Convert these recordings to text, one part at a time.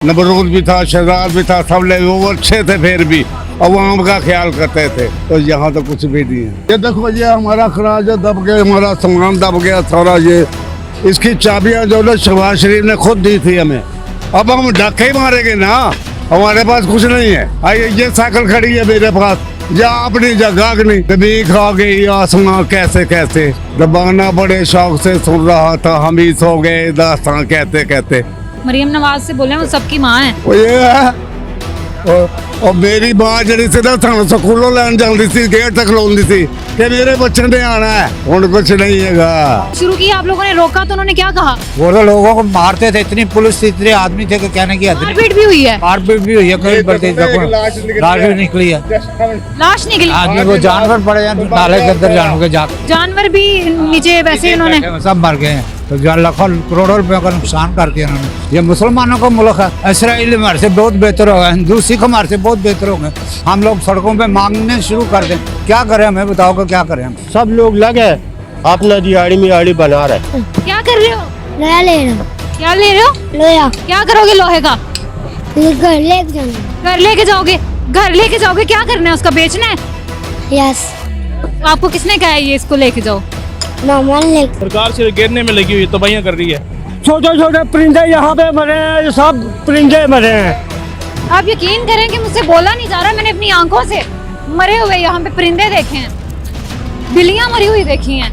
नमरूद भी था, शहजाद भी था, सब लोग वो अच्छे थे, फिर भी अवाम का ख्याल करते थे। तो यहाँ तो कुछ भी नहीं है। ये देखो, ये हमारा खराज दब गया, हमारा सामान दब गया सारा। ये इसकी चाबियाँ जो ना शहबाज शरीफ ने खुद दी थी हमें। अब हम धक्के ही मारेंगे ना, हमारे पास कुछ नहीं है। आइए, ये साइकिल खड़ी है मेरे पास, या अपनी जगह नहीं, कभी खा गई आसमां कैसे कैसे, दबाना बड़े शौक से सुन रहा था, हम ही सो गए दास्तां कहते कहते। मरियम नवाज से बोले वो सबकी माँ है। वो ये है, और मेरी माँ जड़ी से ना थानों स्कूलों लैन जाती थी, गेट तक लाउंदी थी कि मेरे बच्चे ने आना है। हुण कुछ नहीं है। शुरू किया, आप लोगों ने रोका तो उन्होंने क्या कहा? वो तो लोगों को मारते थे, इतनी पुलिस थी, इतने आदमी थे कि कहने की हद नहीं। मारपीट भी हुई है। मारपीट भी हुई है, कई बड़े लाश भी निकली है। लाश निकली। आदमी वो जानवर पड़े हैं नाले के अंदर, जानवर के जाकर जानवर भी नीचे वैसे उन्होंने सब मर गए हैं। तो लाखों करोड़ों रुपए का नुकसान कर दिया उन्होंने। ये मुसलमानों का मुल्क है। इसराइल हमारे से बहुत बेहतर होगा, हिंदू सिख हमारे से बहुत बेहतर होंगे। हम लोग सड़कों पे मांगने शुरू कर दें, क्या करें? हमें बताओ कि क्या करें हम? सब लोग लगे अपना दिहाड़ी मिहाड़ी बना रहे। क्या कर रहे हो? लोहा ले रहा हूँ। क्या ले रहे हो? लोहा क्या करोगे लोहे का? घर लेके जाऊंगा। घर लेके जाओगे? घर लेके जाओगे, क्या करना है? उसका बेचना है? यस, आपको किसने कहा है ये इसको लेके जाओ? मामा ने। सरकार से गिरने में लगी हुई तबाहियां कर रही है। छोटे छोटे परिंदे यहाँ पे मरे हैं, ये सब परिंदे मरे हैं। आप यकीन करें कि मुझसे बोला नहीं जा रहा, मैंने अपनी आंखों से मरे हुए यहाँ पे परिंदे देखे हैं, बिल्लियां मरी हुई देखी हैं,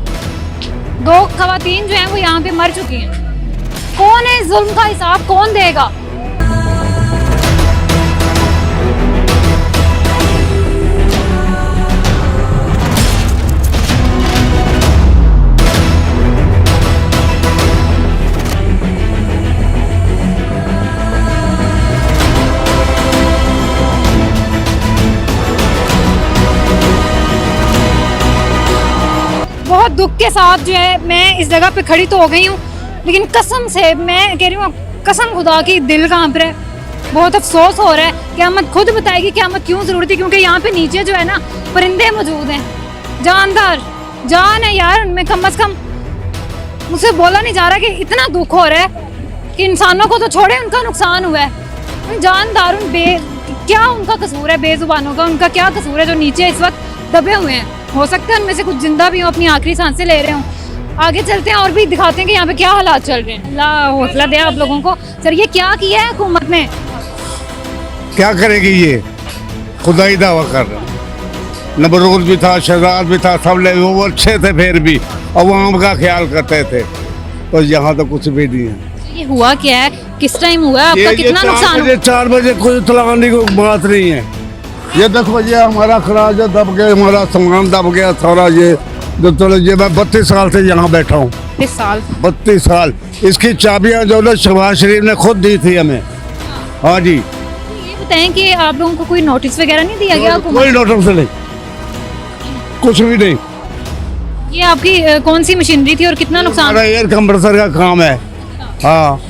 2 खवातीन जो हैं वो यहाँ पे मर चुकी हैं। कौन है इस जुल्म का हिसाब कौन देगा? बहुत दुख के साथ जो है मैं इस जगह पे खड़ी तो हो गई हूँ, लेकिन कसम से मैं कह रही हूँ, कसम खुदा की दिल कांप रहा है। बहुत अफसोस हो रहा है। क़यामत खुद बताएगी क़यामत क्यों जरूरी थी, क्योंकि यहाँ पे नीचे जो है ना परिंदे मौजूद हैं, जानदार जान है यार उनमें। कम से कम मुझसे बोला नहीं जा रहा कि इतना दुख हो रहा है कि इंसानों को तो छोड़े, उनका नुकसान हुआ है। उन जानदार क्या उनका कसूर है? बेजुबानों का उनका क्या कसूर है जो नीचे इस वक्त दबे हुए हैं? हो सकता है उनमें से कुछ जिंदा भी हो, अपनी आखिरी सांसें ले रहे हों। आगे चलते हैं और भी दिखाते हैं कि यहाँ पे क्या हालात चल रहे हैं। अल्लाह हौसला दे आप लोगों को। सर, ये क्या किया है हुकूमत ने? क्या करेगी ये? खुदा ही दावा कर रहा। नमरूद भी था, शहजाद भी था, सब लोग वो अच्छे थे, फिर भी अवाम का ख्याल करते थे। तो यहाँ तो कुछ भी नहीं है। ये हुआ क्या है? किस टाइम हुआ है? आपका कितना नुकसान हुआ? 4 बजे कोई तलानी की बात नहीं है। ये देखो, ये हमारा खराज दब गया, हमारा सामान दब गया सारा। ये ये मैं 32 साल से यहाँ बैठा हूँ। 32 साल। इसकी चाबियाँ जो ना शहबाज शरीफ ने खुद दी थी हमें। हाँ जी। ये बताएं कि आप लोगों को कोई नोटिस वगैरह नहीं दिया गया? कोई नोटिस नहीं, कुछ भी नहीं। ये आपकी कौन सी मशीनरी थी और कितना नुकसान? हमारा एयर कंप्रेसर का काम है। हाँ,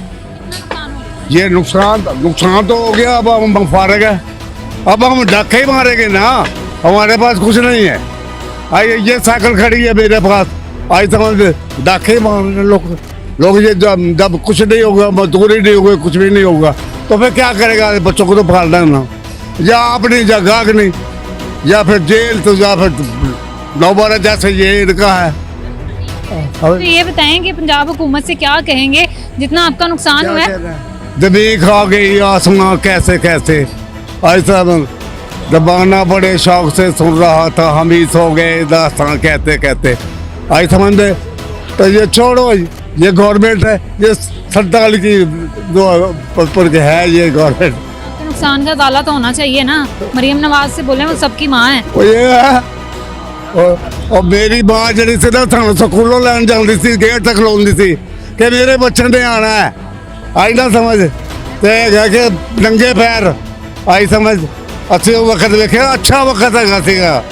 ये नुकसान तो हो गया। अब हम फारग है, अब हम धक्के ही मारेंगे ना, हमारे पास कुछ नहीं है। आइए, ये साइकिल खड़ी है मेरे पास, आई समझ धक्के मारने लोग। ये जब कुछ नहीं होगा, मजदूरी नहीं होगी, कुछ भी नहीं होगा, तो फिर क्या करेगा? बच्चों को तो पालना है ना, या अपनी जगह नहीं, या फिर जेल, तो या फिर दोबारा जैसे ये इनका है। तो ये बताएं कि पंजाब हुकूमत से क्या कहेंगे जितना आपका नुकसान हुआ है? जमीन खा गई आसमां कैसे कैसे, ऐसा दबाना बड़े शौक से सुन रहा था, हम ही सो गए दास्तां कहते कहते। आई समझे? तो ये छोड़ो, ये गवर्नमेंट है, ये 47 की पर के है ये गवर्नमेंट। नुकसान का दाला तो होना चाहिए ना। मरियम नवाज से बोले वो सबकी माँ है। वो ये है, और मेरी माँ जड़ी से ना थानों स्कूलों लैन जाती थी, गेट तक लाउंदी थी कि मेरे बच्चे ने आना है। आई ना समझ? तो नंगे पैर, आई समझ? अच्छे वक्त देखे, अच्छा वक्त है।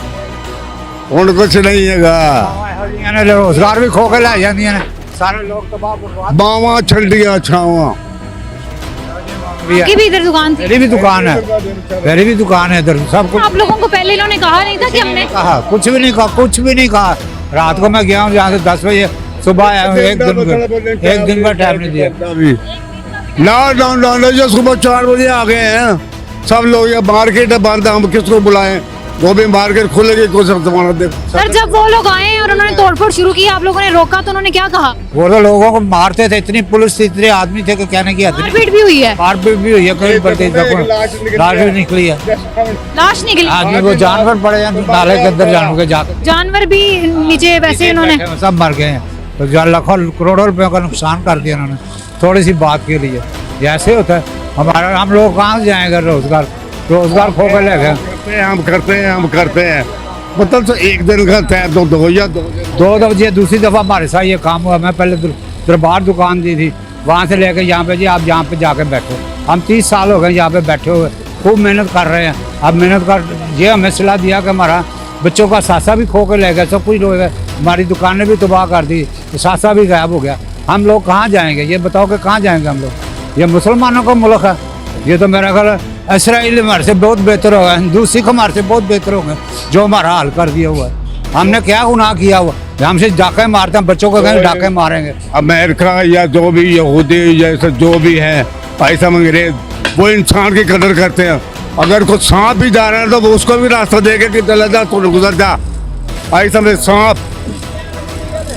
हुण कुछ नहीं है। रोजगार भी खो के ला जाती है, सारे लोग बावा छंडिया छावा। आपकी भी इधर दुकान थी? मेरी भी दुकान है, मेरी भी दुकान है इधर। सब कुछ आप लोगों को पहले इन्होंने कहा नहीं था कि हमने कहा? कुछ भी नहीं कहा, कुछ भी नहीं कहा। रात को मैं गया हूँ यहाँ से 10 बजे, सुबह आया हूँ, एक दिन का टाइम नहीं दिया। ना जो सुबह 4 बजे आ गए हैं सब लोग। ये मार्केट है बंद, हम किसको बुलाएं? वो भी मार्केट खुलेगी कुछ जमानत दे। सर जब वो लोग आए और उन्होंने तोड़फोड़ शुरू की, आप लोगों ने रोका तो उन्होंने क्या कहा? वो तो लोगों को मारते थे, इतनी पुलिस थी, इतने आदमी थे कि कहने की हद नहीं। मारपीट भी हुई है? मारपीट भी हुई है, कहीं बड़ी लाश भी निकली है। लाश निकली? आदमी वो जानवर पड़े हैं नाले के अंदर, जानवर के जाकर जानवर भी नीचे वैसे उन्होंने सब मर गए हैं। तो जो लाखों करोड़ों रुपयों का नुकसान कर दिया उन्होंने थोड़ी सी बात के लिए। ऐसे होता है हमारा, हम लोग कहाँ जाएंगे? रोजगार खो के ले गए। हम करते हैं मतलब तो एक दिन का तय दो या दो दफा। दूसरी दफा हमारे साथ ये काम हुआ। मैं पहले दरबार दुकान दी थी, वहाँ से लेकर यहाँ पे जी आप यहाँ पे जाके बैठो। हम 30 साल हो गए यहाँ पे बैठे हुए, खूब मेहनत कर रहे हैं। अब मेहनत कर ये हमें सलाह दिया कि हमारा बच्चों का सासा भी खो के ले गए, सब कुछ लोग हमारी दुकानें भी तबाह कर दी, सासा भी गायब हो गया। हम लोग कहाँ जाएंगे? ये बताओ कि कहाँ जाएंगे हम लोग? ये मुसलमानों का मुल्क है। ये तो मेरा ख्याल इसराइल हमारे से बहुत बेहतर होगा, हिंदू सिख हमारे से बहुत बेहतर होंगे जो हमारा हाल कर दिया हुआ है। हमने क्या गुनाह किया हुआ? हमसे डाके मारते हैं, बच्चों को कहीं डाके मारेंगे। अमेरिका या जो भी यहूदी जैसे जो भी है पैसा अंग्रेज, वो इंसान की कदर करते हैं। अगर कुछ सांप भी जा रहा है तो वो उसको भी रास्ता देके कि चला जा, तू गुजर जा। ऐसा में सांप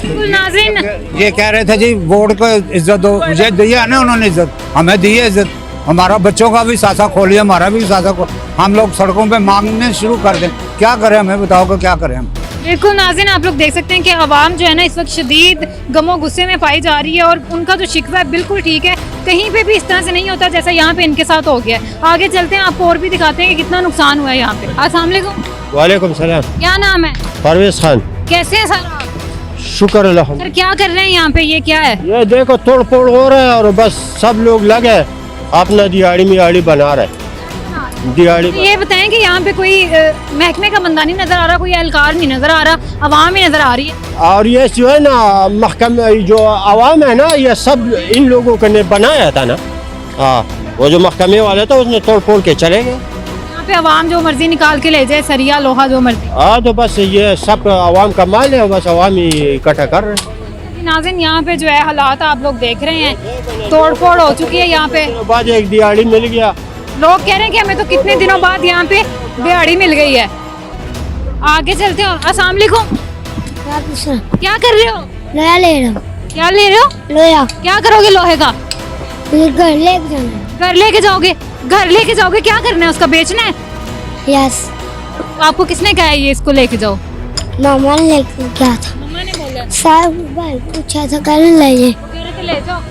नाज़रीन ये कह रहे थे जी वोट को इज्जत दो, मुझे दिया ना उन्होंने इज्जत, हमें दी है इज्जत। हमारा बच्चों का भी सासा खोलिए, हमारा भी सासा खोल। हम लोग सड़कों पे मांगने शुरू कर दें, क्या करें? हमें बताओ कि क्या करें हम? बिल्कुल नाज़रीन, आप लोग देख सकते हैं कि आवाम जो है ना इस वक्त शदीद गमो गुस्से में पाई जा रही है और उनका जो शिकवा है बिल्कुल ठीक है। कहीं पे भी इस तरह से नहीं होता जैसा यहाँ पे इनके साथ हो गया है। आगे चलते हैं, आपको और भी दिखाते हैं कि कितना नुकसान हुआ है यहाँ पे। अस्सलाम वालेकुम। वालेकुम सलाम। क्या नाम है? परवेज खान। कैसे हैं सर आप? शुक्र अल्लाह। सर क्या कर रहे हैं यहाँ पे? ये क्या है? ये देखो तोड़ फोड़ हो रहा है और बस सब लोग लगे अपना दिहाड़ी मिहाड़ी बना रहे। दिहाड़ी ये बताएं कि यहाँ पे कोई महकमे का बंदा नहीं नजर आ रहा, कोई एहलकार नहीं नजर आ रहा, आवाम ही नजर आ रही है। और ये जो है ना महकमा, जो आवाम है ना, ये सब इन लोगों ने बनाया था ना। हाँ, वो जो महकमे वाले था उसने तोड़ फोड़ के चले गए। यहाँ पे आवाम जो मर्जी निकाल के ले जाए, सरिया लोहा जो मर्जी। हाँ, तो बस ये सब आवाम का माल है, बस आवाम ही इकट्ठा कर रहे हैं। नाज़रीन यहाँ पे जो है हालात आप लोग देख रहे हैं, तोड़ फोड़ हो चुकी है यहाँ पे। बाद एक दिहाड़ी मिल गया। लोग कह रहे हैं कि हमें तो कितने दिनों बाद यहाँ पे दिहाड़ी मिल गई है। आगे चलते हैं। अस्सलाम वालेकुम। क्या कर रहे हो? लोहा ले रहा हूँ। क्या ले रहे हो? लोहा। क्या करोगे लोहे का? ये घर लेके जाना है। घर लेके जाओगे? घर लेके जाओगे, क्या करना है? उसका बेचना है? यस। आपको किसने कहा है ये इसको लेके जाओ? मामा ने लेके गया था। मम्मा ने बोला। साहब भाई पूछा था कल ले कह रहे थे ले जाओ।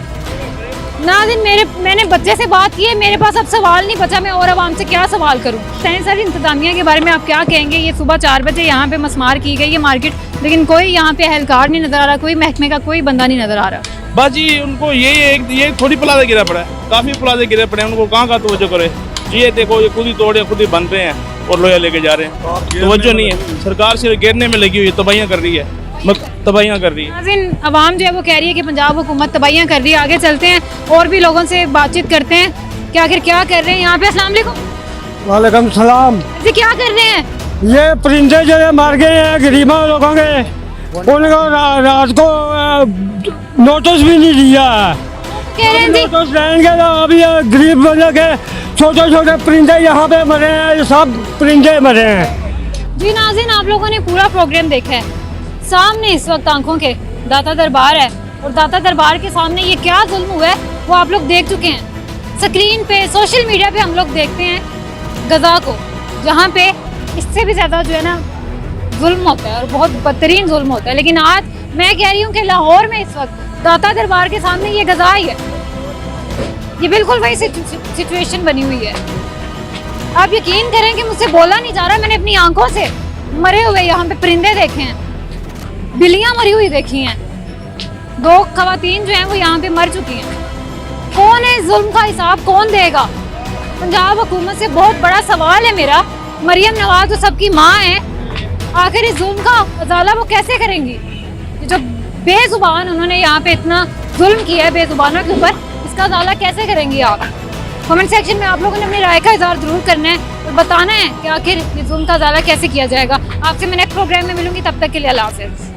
नाज़रीन मैंने बच्चे से बात की है, मेरे पास अब सवाल नहीं बचा, मैं और आवाम से क्या सवाल करूं? सर इंतजामिया के बारे में आप क्या कहेंगे? ये सुबह 4 बजे यहाँ पे मसमार की गई है मार्केट, लेकिन कोई यहाँ पे एहलकार नहीं नजर आ रहा, कोई महकमे का कोई बंदा नहीं नजर आ रहा। बाजी उनको ये थोड़ी प्लाजा गिरा पड़ा है, काफी प्लाजे गिरे पड़े हैं, उनको कहाँ तवज्जो करे? ये देखो ये खुद ही तोड़े खुद ही बन रहे हैं और लोहा लेके जा रहे हैं, तवज्जो नहीं है। सरकार सिर्फ गिरने में लगी हुई है, तबाहियाँ कर रही है, तबाहियाँ कर रही है। नाज़रीन अवाम जो है वो कह रही है कि पंजाब हुकूमत तबाहियाँ कर रही है। आगे चलते हैं और भी लोगों से बातचीत करते हैं कि आखिर क्या कर रहे हैं यहाँ पे। अस्सलाम वालेकुम। वालेकुम सलाम। जी क्या कर रहे हैं? ये परिंदे जो है मार गए हैं गरीबा लोगों के, उनको रात को नोटिस भी नहीं दिया है। कह रहे हैं जी नोटिस देंगे तो अभी ये गरीब बंदे के छोटे छोटे परिंदे यहाँ पे मरे हैं, ये सब परिंदे मरे हैं। जी नाज़रीन आप लोगों ने पूरा प्रोग्राम देखा है। सामने इस वक्त आंखों के दाता दरबार है और दाता दरबार के सामने ये क्या जुल्म हुआ है वो आप लोग देख चुके हैं। स्क्रीन पे सोशल मीडिया पे हम लोग देखते हैं गजा को, जहाँ पे इससे भी ज़्यादा जो है ना जुल्म होता है और बहुत बदतरीन जुल्म होता है। लेकिन आज मैं कह रही हूँ कि लाहौर में इस वक्त दाता दरबार के सामने ये गजा ही है, ये बिल्कुल वही सिचुएशन बनी हुई है। आप यकीन करें कि मुझसे बोला नहीं जा रहा, मैंने अपनी आंखों से मरे हुए यहाँ पे परिंदे देखे हैं, बिल्लियां मरी हुई देखी हैं, 2 खवातीन जो हैं वो यहाँ पे मर चुकी हैं। कौन है इस जुल्म का हिसाब कौन देगा? पंजाब हुकूमत से बहुत बड़ा सवाल है मेरा। मरियम नवाज तो सबकी माँ है, आखिर इस जुल्म का अजाला वो कैसे करेंगी? जो बेजुबान उन्होंने यहाँ पे इतना जुल्म किया है बेजुबानों के ऊपर, इसका अजाला कैसे करेंगी आप? कमेंट सेक्शन में आप लोगों ने अपनी राय का इज़हार जरूर करना है और बताना है कि आखिर इस जुल्म का अजाला कैसे किया जाएगा। आपसे मैं नेक्स्ट प्रोग्राम में मिलूंगी, तब तक के लिए अल्लाह हाफ़िज़।